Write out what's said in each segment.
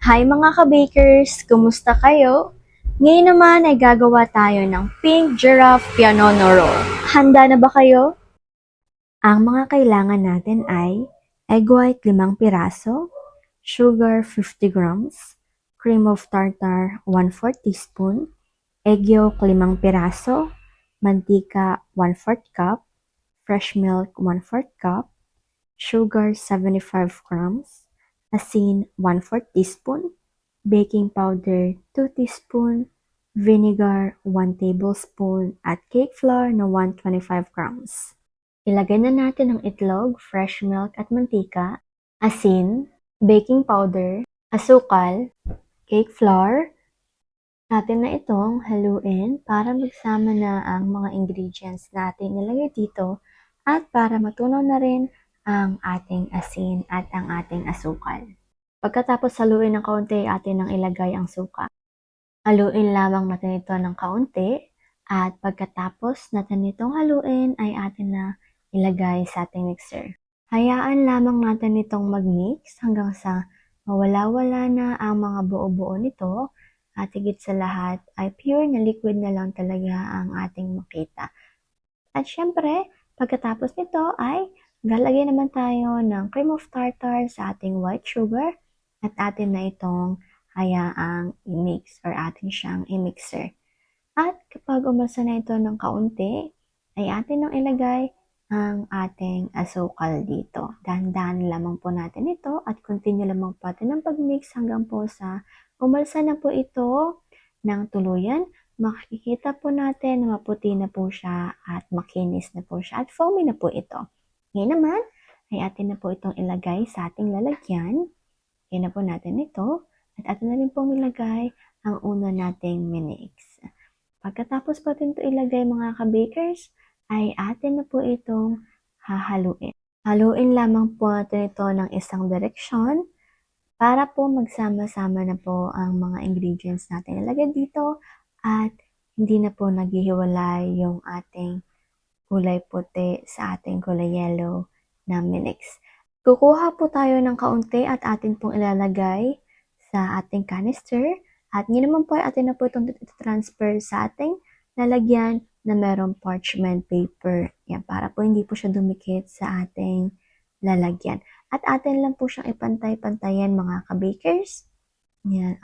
Hi mga ka-bakers! Kumusta kayo? Ngayon naman ay gagawa tayo ng Pink Giraffe Pianono Roll. Handa na ba kayo? Ang mga kailangan natin ay egg white 5 piraso, sugar 50 grams, cream of tartar 1/4 teaspoon, egg yolk 5 piraso, mantika 1/4 cup, fresh milk 1/4 cup, sugar 75 grams, asin 1/4 teaspoon, baking powder 2 teaspoon, vinegar 1 tablespoon, at cake flour na 125 grams. Ilagay na natin ang itlog, fresh milk at mantika, asin, baking powder, asukal, cake flour. Natin na itong haluin para magsama na ang mga ingredients natin nilagay dito at para matunaw na rin ang ating asin at ang ating asukal. Pagkatapos haluin ng kaunti, atin nang ilagay ang suka. Haluin lamang natin ito ng kaunti at pagkatapos natin itong haluin ay atin na ilagay sa ating mixer. Hayaan lamang natin itong mag-mix hanggang sa mawala-wala na ang mga buo-buo nito at higit sa lahat ay pure na liquid na lang talaga ang ating makita. At syempre, pagkatapos nito ay galagay naman tayo ng cream of tartar sa ating white sugar at atin na itong hayaang i-mix or atin siyang i-mixer. At kapag umasa na ito ng kaunti, ay atin nang ilagay ang ating asukal dito. Dahan-dahan lamang po natin ito at continue lamang po natin ang pag-mix hanggang po sa umalsa na po ito ng tuluyan. Makikita po natin na maputi na po siya at makinis na po siya at foamy na po ito. Ngayon naman, ay atin na po itong ilagay sa ating lalagyan. Ngayon na po natin ito at atin na rin pong ilagay ang una nating minix. Pagkatapos po natin ito ilagay mga ka-bakers, ay atin na po itong hahaluin. Haluin lamang po natin ito ng isang direksyon para po magsama-sama na po ang mga ingredients natin ilagay dito at hindi na po naghihiwalay yung ating kulay puti sa ating kulay yellow na minix. Kukuha po tayo ng kaunti at atin pong ilalagay sa ating canister at ngayon naman po ay atin na po itong transfer sa ating lalagyan na merong parchment paper. Yan, para po hindi po siya dumikit sa ating lalagyan. At atin lang po siyang ipantay-pantayan mga ka-bakers. Yan,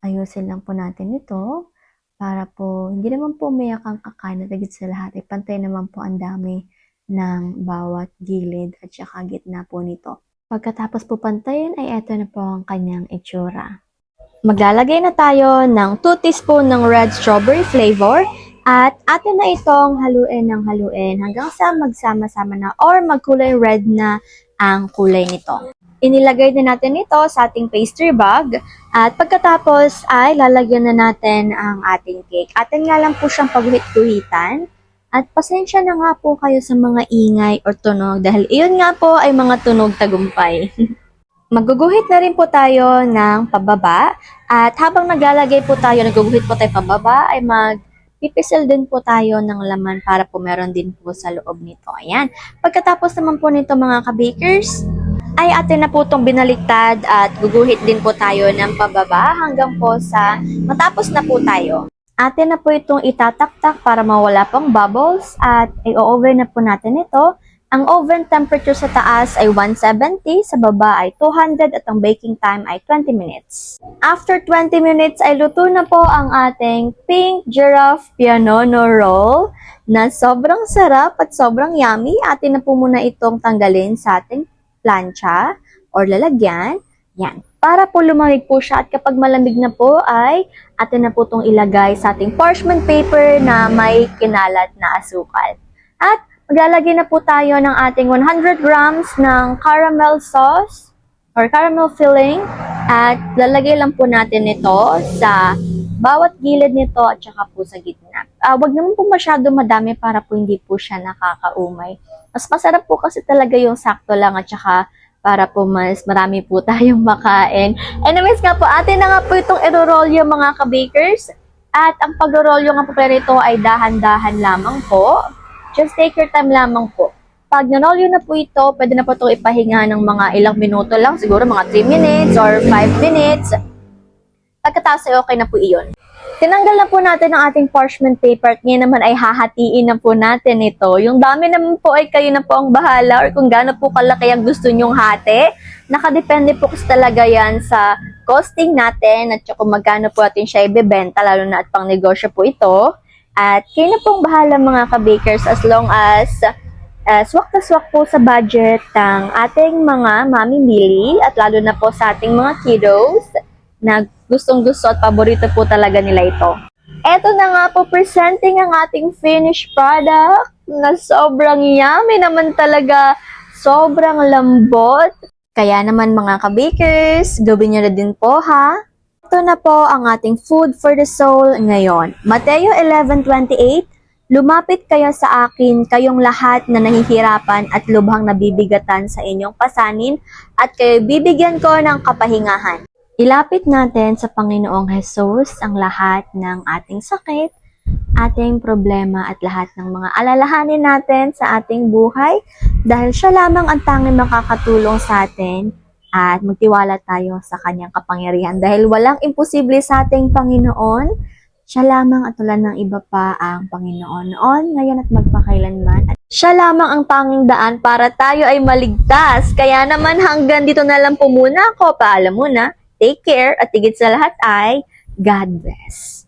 ayusin lang po natin ito para po hindi naman po umiyak ang kakain at higit sa lahat. Ipantay naman po ang dami ng bawat gilid at saka gitna po nito. Pagkatapos po pantayin ay eto na po ang kanyang itsura. Maglalagay na tayo ng 2 teaspoon ng red strawberry flavor at atin na itong haluin ng haluin hanggang sa magsama-sama na or magkulay red na ang kulay nito. Inilagay na natin ito sa ating pastry bag at pagkatapos ay lalagyan na natin ang ating cake. Atin nga lang po siyang pagguhit-guhitan at pasensya na nga po kayo sa mga ingay o tunog dahil iyon nga po ay mga tunog tagumpay. Maguguhit na rin po tayo ng pababa at habang naglalagay po tayo, naguguhit po tayo pababa ay magpipisil din po tayo ng laman para po meron din po sa loob nito. Ayan. Pagkatapos naman po nito mga ka-bakers, ay atin na po itong binaliktad at guguhit din po tayo ng pababa hanggang po sa matapos na po tayo. Atin na po itong itataktak para mawala pang bubbles at i-oven na po natin ito. Ang oven temperature sa taas ay 170, sa baba ay 200 at ang baking time ay 20 minutes. After 20 minutes ay luto na po ang ating Pink Giraffe Pianono Roll na sobrang sarap at sobrang yummy. Atin na po muna itong tanggalin sa ating plancha or lalagyan. Yan. Para po lumamig po siya at kapag malamig na po ay atin na po itong ilagay sa ating parchment paper na may kinalat na asukal. At maglalagay na po tayo ng ating 100 grams ng caramel sauce or caramel filling at lalagay lang po natin ito sa bawat gilid nito at saka po sa gitna. Wag naman po masyado madami para po hindi po siya nakakaumay. Mas masarap po kasi talaga yung sakto lang at saka para po mas marami po tayong makain. Anyways nga po, atin na nga po itong i-roll yung mga ka-bakers. At ang pag-roll yung nga po nito ay dahan-dahan lamang po. Just take your time lamang po. Pag nanolyo na po ito, pwede na po ito ipahinga ng mga ilang minuto lang, siguro mga 3 minutes or 5 minutes. Pagkatapos ay okay na po iyon. Tinanggal na po natin ang ating parchment paper at ngayon naman ay hahatiin na po natin ito. Yung dami naman po ay kayo na po ang bahala or kung gaano po kalaki ang gusto nyong hati. Nakadepende po kasi talaga yan sa costing natin at kung magkano po atin siya ibebenta, lalo na at pang negosyo po ito. At kayo na pong bahala mga ka-bakers as long as swak na swak po sa budget ng ating mga mamimili at lalo na po sa ating mga kiddos na gustong-gusto at paborito po talaga nila ito. Eto na nga po, presenting ang ating finished product na sobrang yummy naman talaga, sobrang lambot. Kaya naman mga ka-bakers, gawin nyo na din po ha. Ito na po ang ating food for the soul ngayon. Mateo 11:28, lumapit kayo sa akin, kayong lahat na nahihirapan at lubhang nabibigatan sa inyong pasanin at kayo bibigyan ko ng kapahingahan. Ilapit natin sa Panginoong Hesus ang lahat ng ating sakit, ating problema at lahat ng mga alalahanin natin sa ating buhay dahil siya lamang ang tanging makakatulong sa atin at magtiwala tayo sa kanyang kapangyarihan dahil walang imposible sa ating Panginoon. Siya lamang at wala ng iba pa ang Panginoon noon, ngayon at magpakailanman. At siya lamang ang tanging daan para tayo ay maligtas. Kaya naman hanggang dito na lang po muna ako. Paalam muna. Take care at higit sa lahat ay God bless.